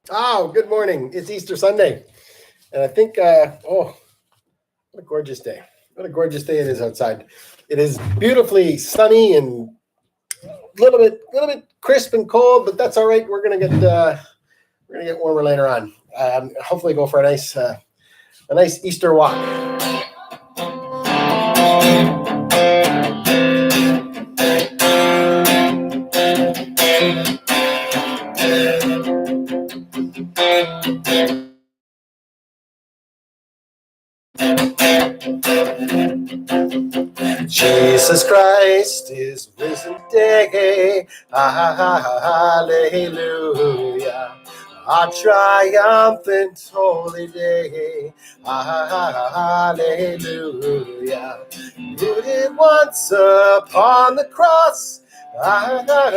Oh, good morning. It's Easter Sunday. And I think, what a gorgeous day. What a gorgeous day it is outside. It is beautifully sunny and a little bit crisp and cold, but that's all right. We're gonna get warmer later on. Hopefully go for a nice Easter walk. Jesus Christ is risen today. Hallelujah. Our triumphant holy day. Hallelujah. Rooted once upon the cross. Hallelujah.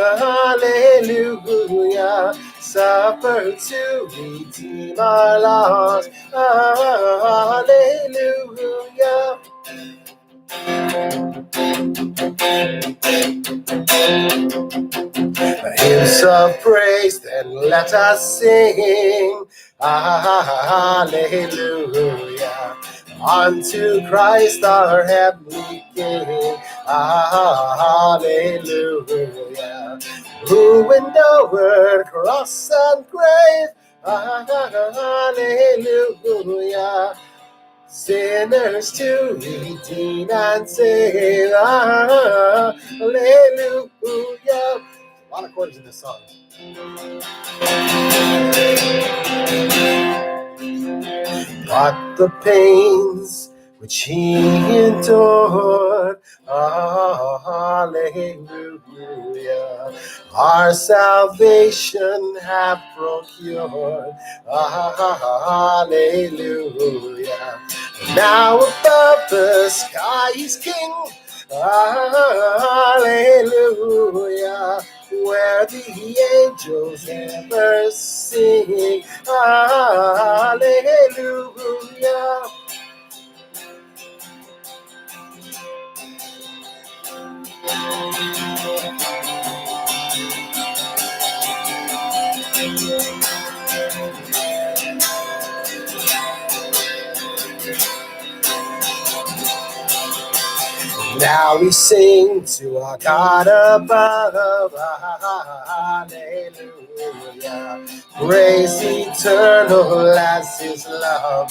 Suffered to redeem our loss. Hallelujah. Hymns of praise, then let us sing. Hallelujah. Unto Christ our heavenly King. Hallelujah. Who endured cross and grave. Hallelujah. Sinners to redeem and save. Hallelujah. A lot of chords in this song. But the pains which he endured, hallelujah, our salvation have procured, hallelujah. Now above the sky he's king, hallelujah, where the angels ever sing, hallelujah. Now we sing to our God above, hallelujah. Grace eternal as his love,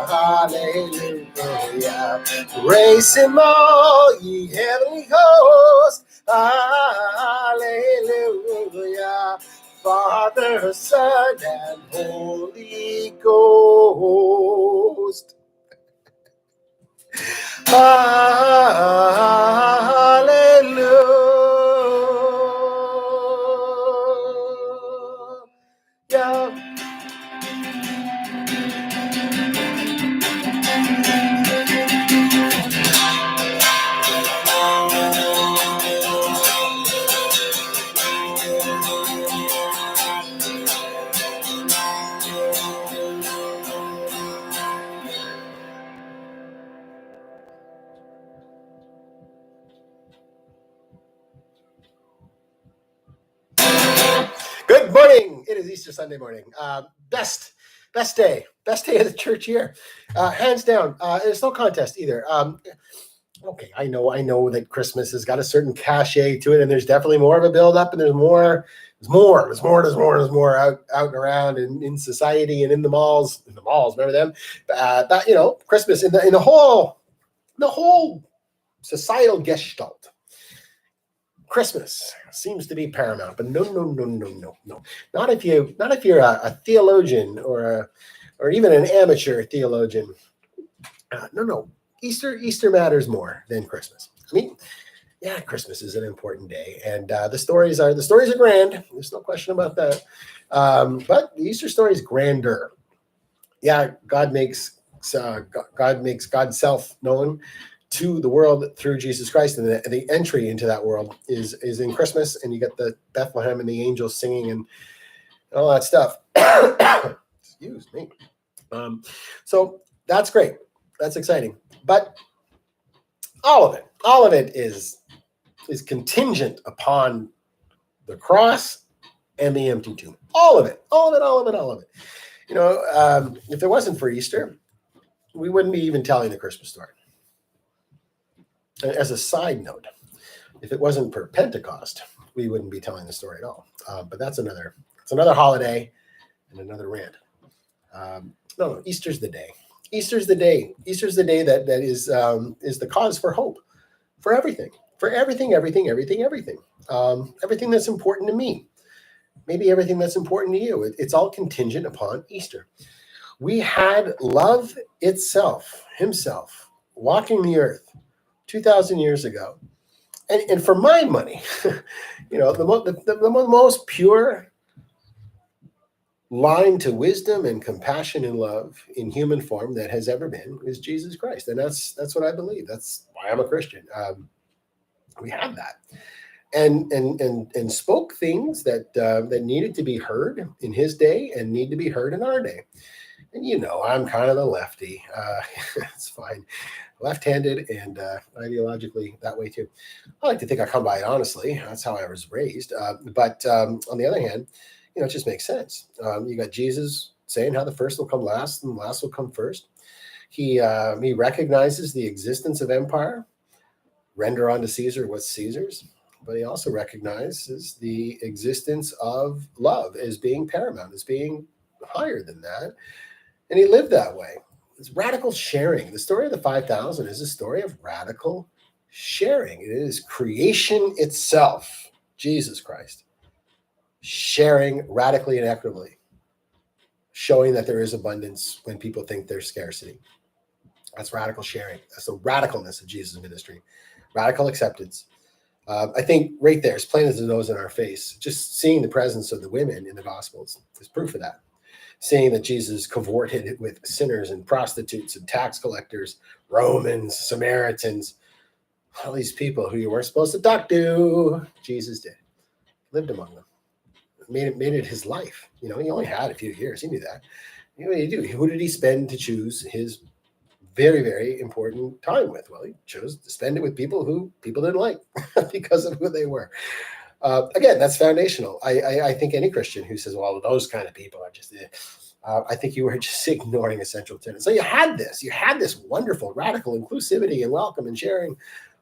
hallelujah. Praise him all ye heavenly hosts, hallelujah. Father, Son, and Holy Ghost. Hallelujah. Good morning. It is Easter Sunday morning. Best day of the church year, hands down. It's no contest either. Okay, I know that Christmas has got a certain cachet to it, and there's definitely more of a build up, and there's more out and around in society and in the malls. Remember them? Christmas in the whole societal gestalt. Christmas seems to be paramount, but no. Not if you're a theologian or even an amateur theologian. No. Easter matters more than Christmas. I mean, yeah, Christmas is an important day, and the stories are grand. There's no question about that. But the Easter story is grander. Yeah, God makes God's self known to the world through Jesus Christ, and the entry into that world is in Christmas, and you get the Bethlehem and the angels singing and all that stuff. Excuse me. So that's great. That's exciting. But all of it is contingent upon the cross and the empty tomb. All of it, all of it, all of it, all of it. You know, if it wasn't for Easter, we wouldn't be even telling the Christmas story. And as a side note, if it wasn't for Pentecost, we wouldn't be telling the story at all. But it's another holiday and another rant. No, Easter's the day. Easter's the day. Easter's the day that is the cause for hope, for everything, everything that's important to me. Maybe everything that's important to you. It's all contingent upon Easter. We had love itself, himself, walking the earth 2,000 years ago. And for my money, you know, the most pure line to wisdom and compassion and love in human form that has ever been is Jesus Christ. And that's what I believe. That's why I'm a Christian. We have that. And spoke things that needed to be heard in his day and need to be heard in our day. And you know, I'm kind of a lefty. It's fine. Left-handed and ideologically that way too. I like to think I come by it honestly. That's how I was raised. But on the other hand, you know, it just makes sense. You got Jesus saying how the first will come last and the last will come first. He recognizes the existence of empire. Render unto Caesar what's Caesar's. But he also recognizes the existence of love as being paramount, as being higher than that. And he lived that way. It's radical sharing. The story of the 5,000 is a story of radical sharing. It is creation itself, Jesus Christ, sharing radically and equitably, showing that there is abundance when people think there's scarcity. That's radical sharing. That's the radicalness of Jesus' ministry. Radical acceptance. I think right there, as plain as the nose in our face, just seeing the presence of the women in the Gospels is proof of that. Seeing that Jesus cavorted with sinners and prostitutes and tax collectors, Romans, Samaritans, all these people who you weren't supposed to talk to, Jesus did. Lived among them. Made it his life. You know, he only had a few years. He knew that. You know what did he do? Who did he spend to choose his very, very important time with? Well, he chose to spend it with people who people didn't like because of who they were. Again, that's foundational. I think any Christian who says, well, those kind of people are just, I think you were just ignoring essential tenets. So you had this wonderful radical inclusivity and welcome and sharing,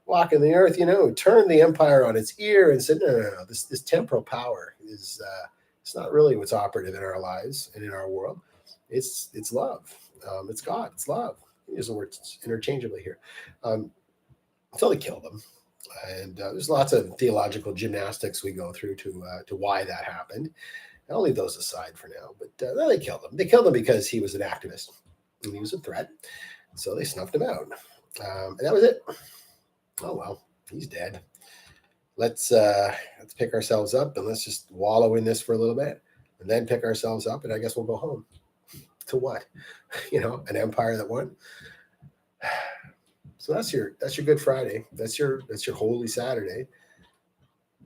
walking the earth, you know, turned the empire on its ear and said, no, this temporal power is, it's not really what's operative in our lives and in our world. It's love. It's God. It's love. Use the words interchangeably here. Until they killed them. And there's lots of theological gymnastics we go through to why that happened. I'll leave those aside for now. But they killed him. They killed him because he was an activist and he was a threat. So they snuffed him out. And that was it. Oh well, he's dead. Let's pick ourselves up and let's just wallow in this for a little bit, and then pick ourselves up, and I guess we'll go home. To what? You know, an empire that won. So that's your Good Friday. That's your Holy Saturday.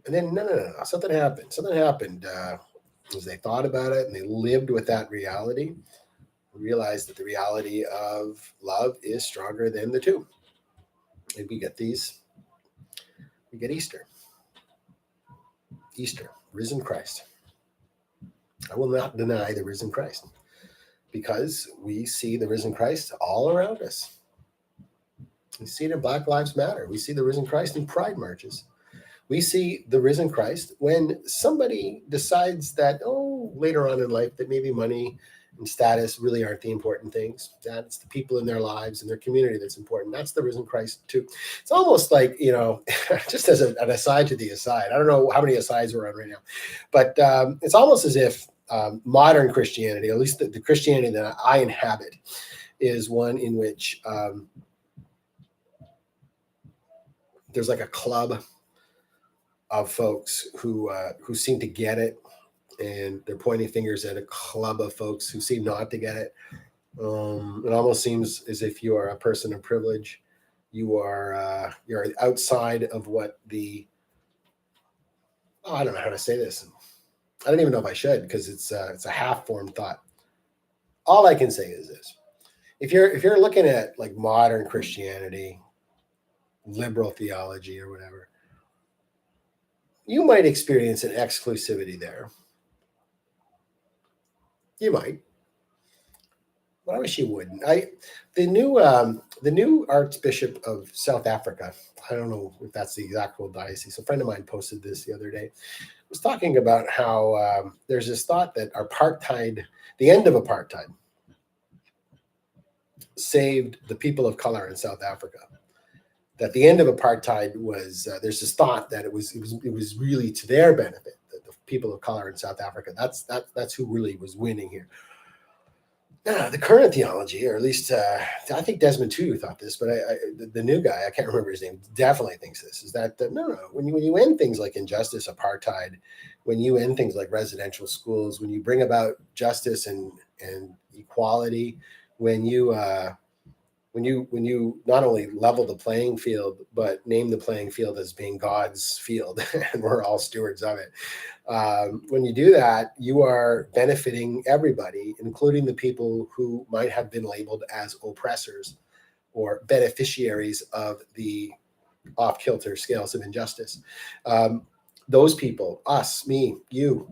And then no. Something happened. Something happened as they thought about it and they lived with that reality. Realized that the reality of love is stronger than the two. And we get Easter. Easter, risen Christ. I will not deny the risen Christ because we see the risen Christ all around us. We see it in Black Lives Matter. We see the risen Christ in pride marches. We see the risen Christ when somebody decides that, later on in life, that maybe money and status really aren't the important things. That's the people in their lives and their community that's important. That's the risen Christ too. It's almost like, you know, just as an aside to the aside, I don't know how many asides we're on right now, but it's almost as if modern Christianity, at least the Christianity that I inhabit, is one in which there's like a club of folks who seem to get it. And they're pointing fingers at a club of folks who seem not to get it. It almost seems as if you are a person of privilege. You're outside of what I don't know how to say this. I don't even know if I should because it's a half-formed thought. All I can say is this: if you're looking at like modern Christianity, liberal theology, or whatever, you might experience an exclusivity there. You might, but I wish you wouldn't. The new Archbishop of South Africa. I don't know if that's the exact whole diocese. A friend of mine posted this the other day. Was talking about how there's this thought that apartheid, the end of apartheid, saved the people of color in South Africa. That the end of apartheid was there's this thought that it was really to their benefit, that the people of color in South Africa, that's who really was winning here. The current theology, or at least I think Desmond Tutu thought this, but the new guy, I can't remember his name, definitely thinks this, is that no, when you end things like injustice, apartheid, when you end things like residential schools, when you bring about justice and equality, when you not only level the playing field, but name the playing field as being God's field, and we're all stewards of it. When you do that, you are benefiting everybody, including the people who might have been labeled as oppressors or beneficiaries of the off-kilter scales of injustice. Those people, us, me, you,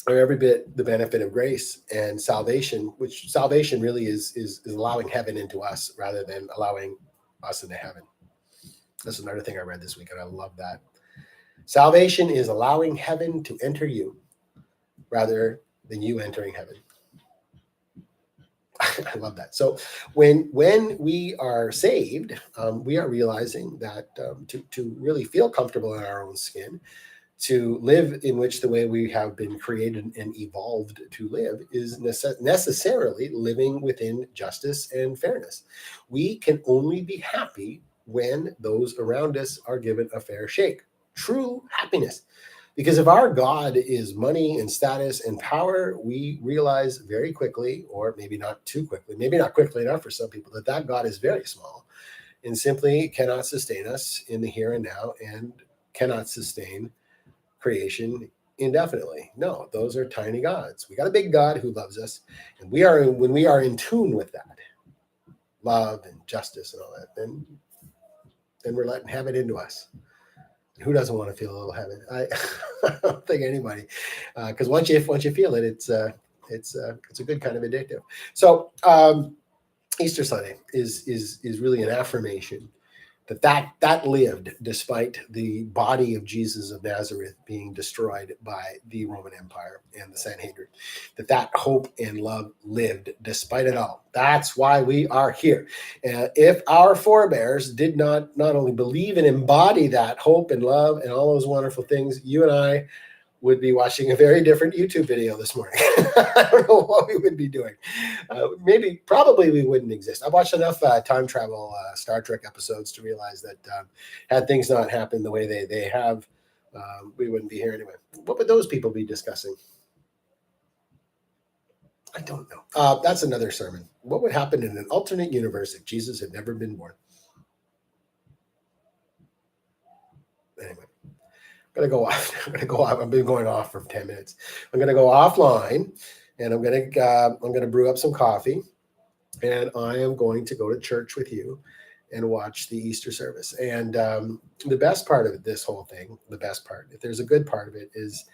are every bit the benefit of grace and salvation, which salvation really is allowing heaven into us rather than allowing us into heaven. That's another thing I read this week, and I love that. Salvation is allowing heaven to enter you rather than you entering heaven. I love that. So when we are saved, we are realizing that to really feel comfortable in our own skin, to live in which the way we have been created and evolved to live is necessarily living within justice and fairness. We can only be happy when those around us are given a fair shake. True happiness. Because if our God is money and status and power, we realize very quickly, or maybe not too quickly, maybe not quickly enough for some people, that God is very small and simply cannot sustain us in the here and now and cannot sustain creation indefinitely. No, those are tiny gods. We got a big God who loves us, and when we are in tune with that love and justice and all that, then we're letting heaven into us. Who doesn't want to feel a little heaven? I don't think anybody, because once you feel it, it's a good kind of addictive. So Easter Sunday is really an affirmation that lived despite the body of Jesus of Nazareth being destroyed by the Roman Empire and the Sanhedrin. That hope and love lived despite it all. That's why we are here. If our forebears did not only believe and embody that hope and love and all those wonderful things, you and I would be watching a very different YouTube video this morning. I don't know what we would be doing. Probably we wouldn't exist. I've watched enough time travel Star Trek episodes to realize that had things not happened the way they have, we wouldn't be here anyway. What would those people be discussing? I don't know. That's another sermon. What would happen in an alternate universe if Jesus had never been born? Anyway. I'm going to go off. I've been going off for 10 minutes. I'm going to go offline, and I'm going to brew up some coffee, and I am going to go to church with you and watch the Easter service. And the best part of this whole thing, if there's a good part of it, is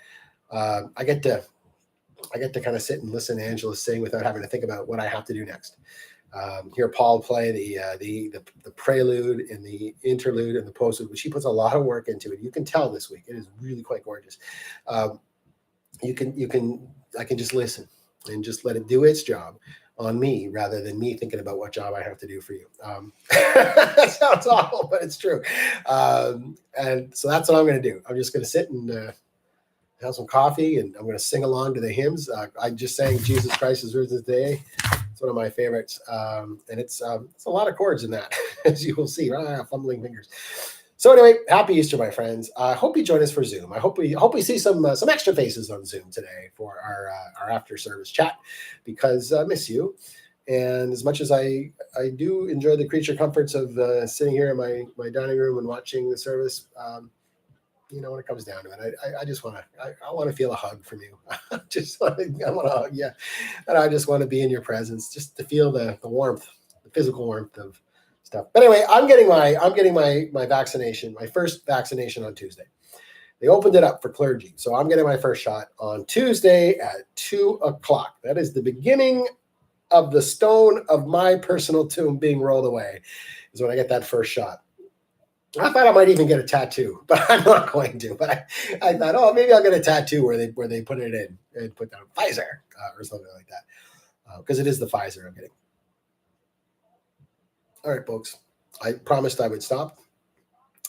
I get to kind of sit and listen to Angela sing without having to think about what I have to do next. Hear Paul play the prelude and the interlude and the postlude, which he puts a lot of work into it. You can tell this week; it is really quite gorgeous. I can just listen and just let it do its job on me, rather than me thinking about what job I have to do for you. That sounds awful, but it's true. And so that's what I'm going to do. I'm just going to sit and have some coffee, and I'm going to sing along to the hymns. I just sang "Jesus Christ is Risen Today." It's one of my favorites, and it's a lot of chords in that, as you will see. Fumbling fingers. So anyway, happy Easter, my friends. I hope you join us for Zoom. I hope we see some extra faces on Zoom today for our after service chat, because I miss you. And as much as I do enjoy the creature comforts of sitting here in my dining room and watching the service, when it comes down to it, I just want to feel a hug from you. I want to hug you, and I just want to be in your presence, just to feel the warmth, the physical warmth of stuff. But anyway, I'm getting my vaccination, my first vaccination on Tuesday. They opened it up for clergy. So I'm getting my first shot on Tuesday at 2:00. That is the beginning of the stone of my personal tomb being rolled away, is when I get that first shot. I thought I might even get a tattoo, but I'm not going to. But I thought, oh, maybe I'll get a tattoo where they put it in and put down Pfizer or something like that, because it is the Pfizer I'm getting. All right, folks. I promised I would stop,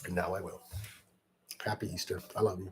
and now I will. Happy Easter. I love you.